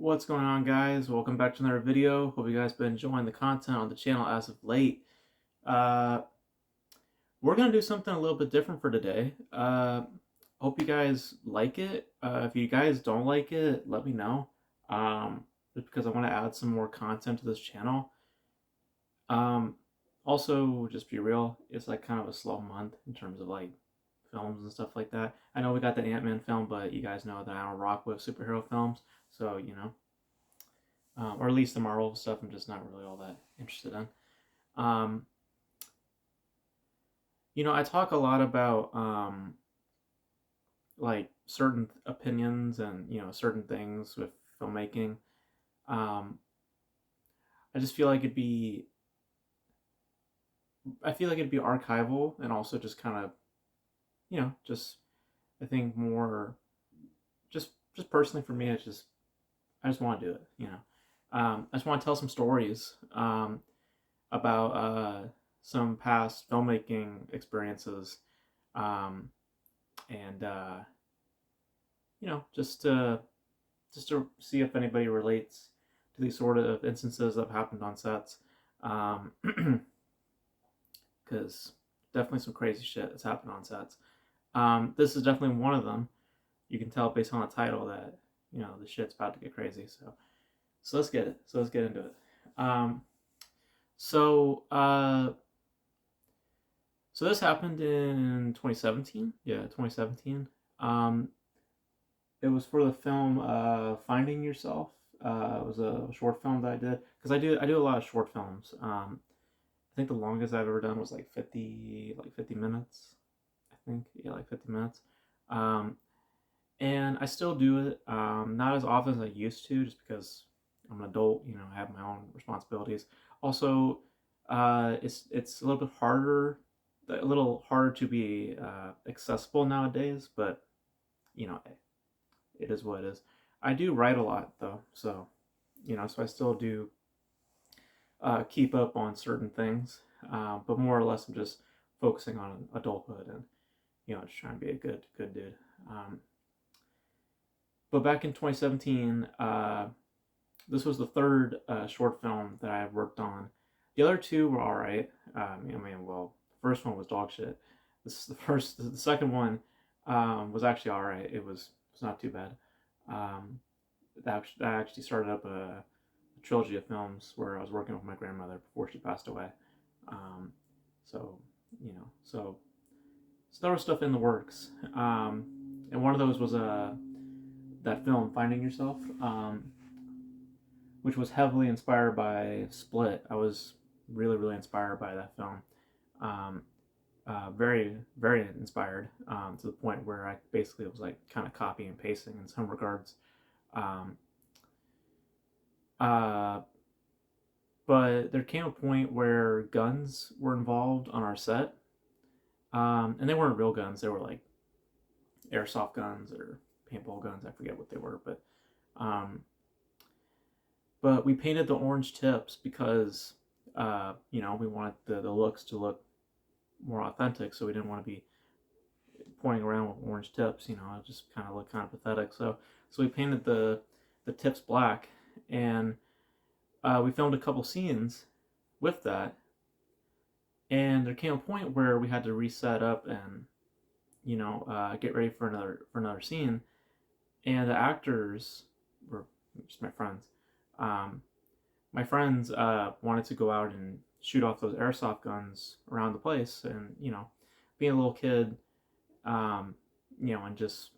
What's going on, guys? Welcome back to another video. Hope you guys been enjoying the content on the channel as of late. Uh, we're gonna do something a little bit different for today. Hope you guys like it. If you guys don't like it, let me know. Just because I want to add some more content to this channel. Um, Also, just be real, it's like kind of a slow month in terms of like films and stuff like that. I know we got the Ant-Man film, but you guys know that I don't rock with superhero films, so or at least the Marvel stuff, I'm just not really all that interested in. Um, I talk a lot about like certain opinions and certain things with filmmaking. Um, I just feel like it'd be archival and also just kind of just I think more just personally for me, I just want to do it. I just want to tell some stories about some past filmmaking experiences, um, and just to see if anybody relates to these sort of instances that have happened on sets, because definitely some crazy shit has happened on sets. This is definitely one of them. You can tell based on the title that the shit's about to get crazy. So let's get it. So let's get into it. Um, so uh, So this happened in 2017. Yeah, 2017. Um, it was for the film Finding Yourself. It was a short film that I did because I do a lot of short films. I think the longest I've ever done was like 50 minutes. I think, yeah, like 50 minutes. Um, and I still do it, not as often as I used to, just because I'm an adult. I have my own responsibilities. Also, it's a little harder to be accessible nowadays. But you know, it is what it is. I do write a lot though, so I still do keep up on certain things, but more or less I'm just focusing on adulthood and just trying to be a good dude. Um, but back in 2017, this was the third short film that I worked on. The other two were all right. Well, the first one was dog shit. This is the first. The second one was actually all right. It was not too bad. Um, that actually started up a trilogy of films where I was working with my grandmother before she passed away. Um, so so there was stuff in the works, and one of those was that film Finding Yourself, which was heavily inspired by Split. I was really inspired by that film. Um, very very inspired, to the point where I basically was like kind of copy and pasting in some regards. Um, uh, but there came a point where guns were involved on our set, and they weren't real guns. They were like airsoft guns or paintball guns. I forget what they were, um, but we painted the orange tips because we wanted the looks to look more authentic, so we didn't want to be pointing around with orange tips. It just kind of looked kind of pathetic. So we painted the tips black, and we filmed a couple scenes with that. And there came a point where we had to reset up and get ready for another scene, and the actors were just my friends. Um, my friends wanted to go out and shoot off those airsoft guns around the place, and being a little kid, um, and just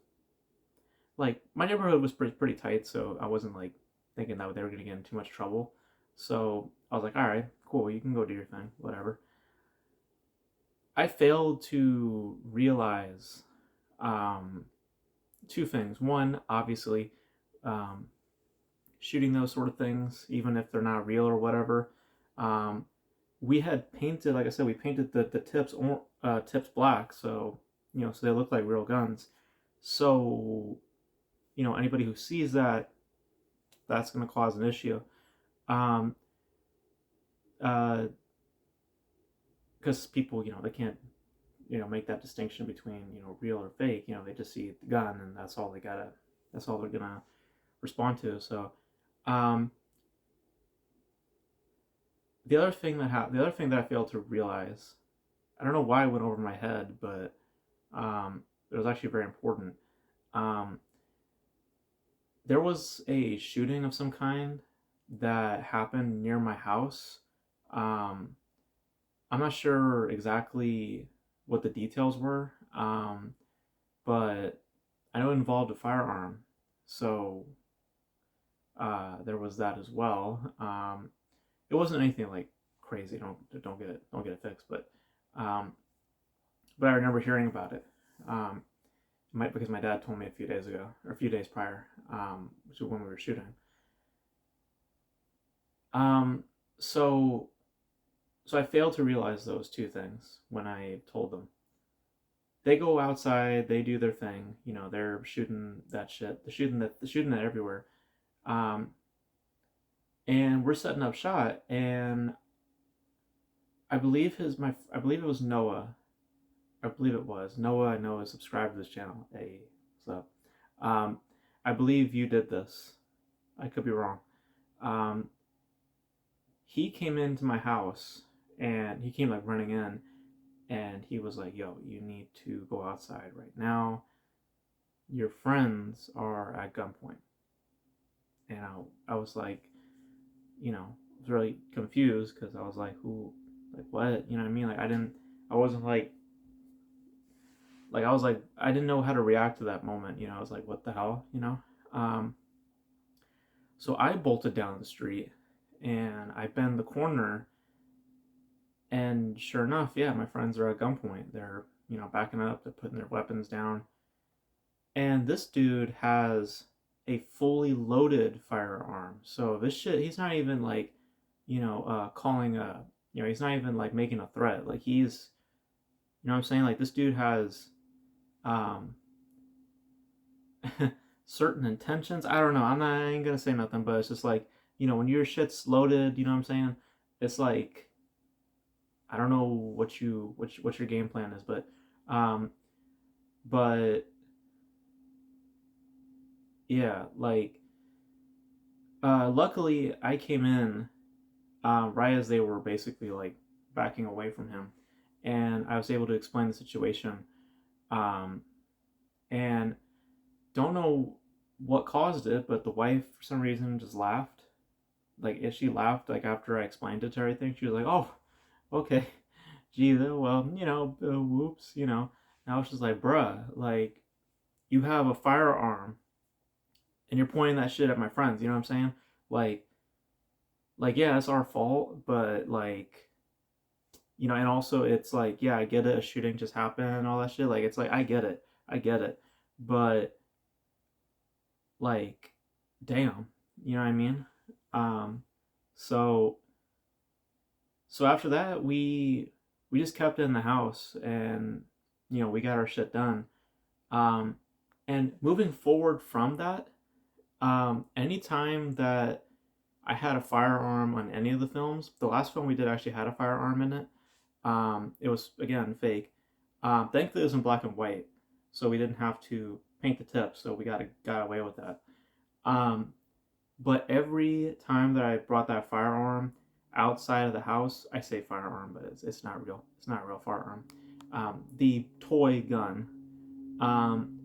like my neighborhood was pretty tight, so I wasn't like thinking that they were gonna get in too much trouble. So I was like, all right, cool, you can go do your thing, whatever. I failed to realize um, two things. One, obviously, um, shooting those sort of things, even if they're not real or whatever. Um, we had painted, like I said, we painted the tips black, so they look like real guns. So anybody who sees that, that's going to cause an issue. Um, uh, because people, they can't, make that distinction between, real or fake. They just see the gun and that's all they're gonna respond to. So Um, the other thing that I failed to realize, I don't know why it went over my head, but it was actually very important. Um, there was a shooting of some kind that happened near my house. Um, I'm not sure exactly what the details were, but I know it involved a firearm, so there was that as well. It wasn't anything like crazy. Don't get it fixed, um, but I remember hearing about it. Um, might because my dad told me a few days ago or a few days prior, which is when we were shooting. Um, so so I failed to realize those two things when I told them. They go outside, they do their thing, they're shooting that shit. They're shooting that everywhere. Um, and we're setting up shot, and I believe it was Noah. I believe it was Noah. I know is subscribed to this channel. Hey, what's up? Um, I believe you did this. I could be wrong. Um, he came into my house, and he came like running in, and he was like, "Yo, you need to go outside right now. Your friends are at gunpoint." And I was like, I was really confused because I was like, who, like, what? You know what I mean? Like, I wasn't like, I was like, I didn't know how to react to that moment. I was like, what the hell? Um, so I bolted down the street and I bend the corner, and sure enough, yeah, my friends are at gunpoint. They're, backing up, they're putting their weapons down. And this dude has a fully loaded firearm. So this shit, he's not even like, calling a, he's not even like making a threat. Like you know what I'm saying? Like this dude has um, certain intentions. I don't know. I ain't gonna say nothing, but it's just like, when your shit's loaded, you know what I'm saying? It's like, I don't know what your game plan is, um, but yeah, like, luckily I came in right as they were basically like backing away from him, and I was able to explain the situation. Um, and don't know what caused it, but the wife for some reason just laughed. Like if she laughed like after I explained it to her, everything, she was like, "Oh, okay, gee, well, whoops." And I was just like, "Bruh, like you have a firearm and you're pointing that shit at my friends." You know what I'm saying? Like, yeah, it's our fault, but like, and also it's like, yeah, I get it, a shooting just happened and all that shit. Like, it's like, I get it, but like, damn, you know what I mean? Um, so, so after that, we just kept it in the house, and we got our shit done. Um, and moving forward from that, anytime that I had a firearm on any of the films, the last film we did actually had a firearm in it. It was again fake. Thankfully, it was in black and white, so we didn't have to paint the tip. So we got away with that. Um, but every time that I brought that firearm outside of the house, I say firearm, but it's not real. It's not a real firearm. The toy gun. Um,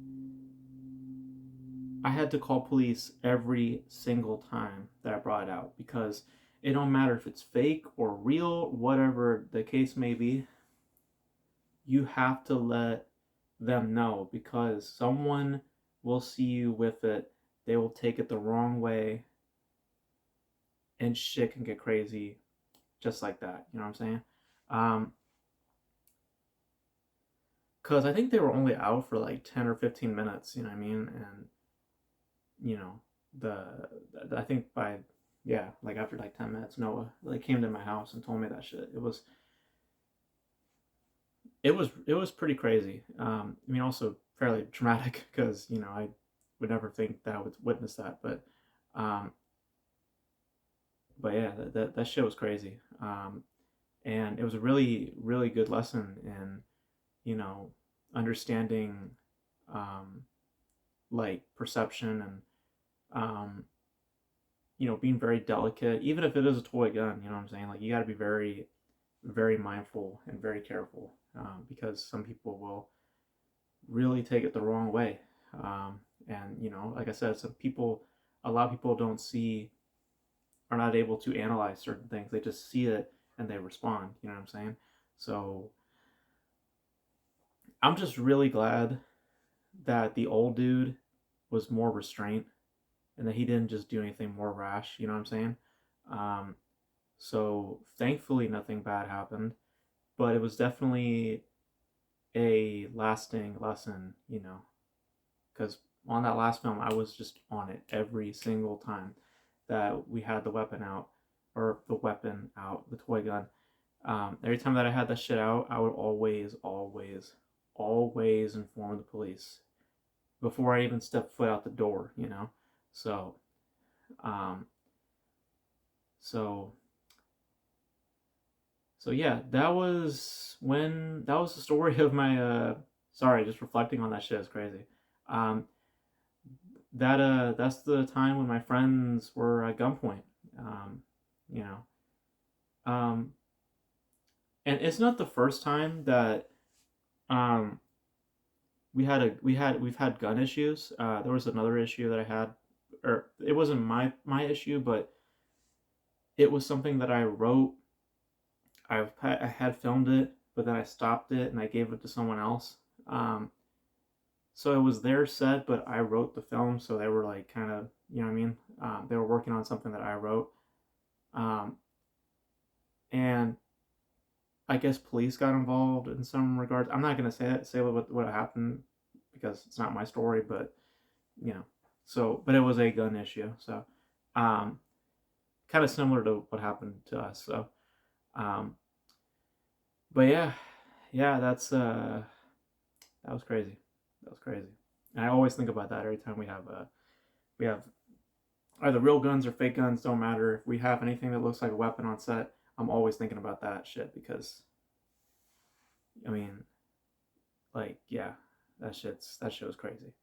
I had to call police every single time that I brought it out because it don't matter if it's fake or real, whatever the case may be. You have to let them know because someone will see you with it. They will take it the wrong way, and shit can get crazy just like that. You know what I'm saying? Um, Cause I think they were only out for like 10 or 15 minutes. You know what I mean? And you know the, I think by, yeah, like after like 10 minutes, Noah like came to my house and told me that shit. It was pretty crazy. I mean, also fairly traumatic because I would never think that I would witness that, um, but yeah, that shit was crazy. And it was a really really good lesson in you know understanding like perception and um, being very delicate, even if it is a toy gun. You know what I'm saying? Like you got to be very, very mindful and very careful, because some people will really take it the wrong way. And like I said, a lot of people don't see, are not able to analyze certain things. They just see it and they respond. You know what I'm saying? So I'm just really glad that the old dude was more restrained and that he didn't just do anything more rash. You know what I'm saying? Um, so thankfully, nothing bad happened, but it was definitely a lasting lesson. Because on that last film, I was just on it every single time that we had the weapon out, or the weapon out, the toy gun. Every time that I had that shit out, I would always, always, always inform the police before I even stepped foot out the door. So, um, so, so yeah, that was the story of my. Sorry, just reflecting on that shit is crazy. Um, that's the time when my friends were at gunpoint. Um, you know, um, and it's not the first time that um we've had gun issues. There was another issue that I had, or it wasn't my issue, but it was something that I wrote. I had filmed it, but then I stopped it and I gave it to someone else. Um, so it was their set, but I wrote the film, so they were like kind of, you know what I mean. They were working on something that I wrote, um, and I guess police got involved in some regards. I'm not gonna say what happened because it's not my story, but you know. So, but it was a gun issue, so um, kind of similar to what happened to us. So, um, but yeah, yeah, that was crazy. That was crazy. And I always think about that every time we have either real guns or fake guns. Don't matter if we have anything that looks like a weapon on set. I'm always thinking about that shit because I mean, like, yeah, that shit was crazy.